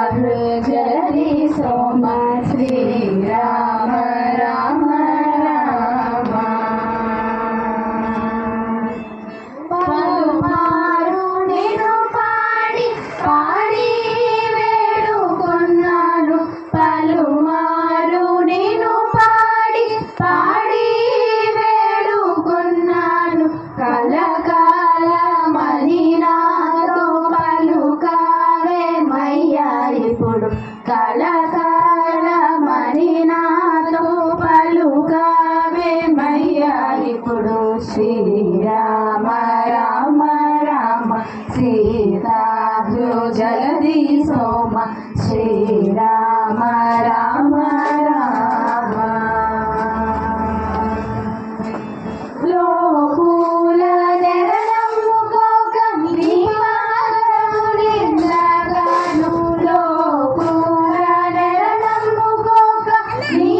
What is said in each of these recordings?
सीताहृजलि सोम श्रीराम राम राम పలుమారు నేను పాడి పాడి వేడుకొన్నాను పలుమారు నేను పాడి పాడి వేడుకొన్నాను కలకాలమని నాతో పలుకావే మయ్యా ఇప్పుడు కలకాలమని నాతో పలుకావే మయ్యా ఇప్పుడు శ్రీరామ రామ రామ సీతాహృజలది సోమ శ్రీరామ రామ రామ లోకుల నెరనమ్ముకోక నీ పాదములిందగాను లోకుల నెరనమ్ముకోక నీ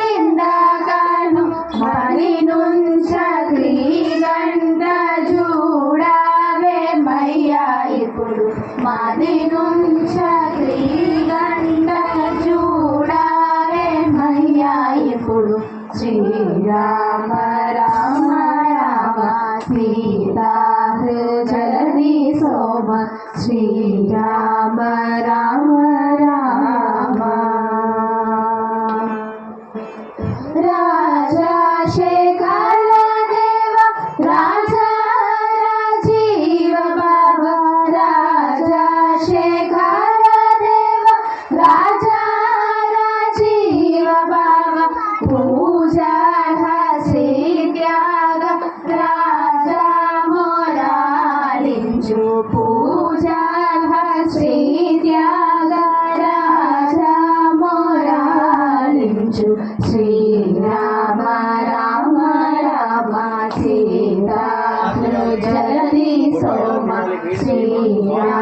పాదములిందగాను మరి నుంచ క్రీగంట చూడావే మయ్యా ఇప్పుడు మాది నుంచ క్రీగంట చూడావే మయ్యా ఇప్పుడు శ్రీరామ రామ రామ సీతాహృజలది సోమ శ్రీరామ రామ రామ రాజా శేఖర దేవ రాజా రాజీవ బాబా రాజా శేఖర దేవ రాజా రాజీవ బాబా పూజా శ్రీ త్యాగ రాజా మొరాలించు పూజా శ్రీ త్యాగ రాజా మొరాలించు శ్రీరామ రామ రామ సీతాహృజలది సోమ శ్రీరామ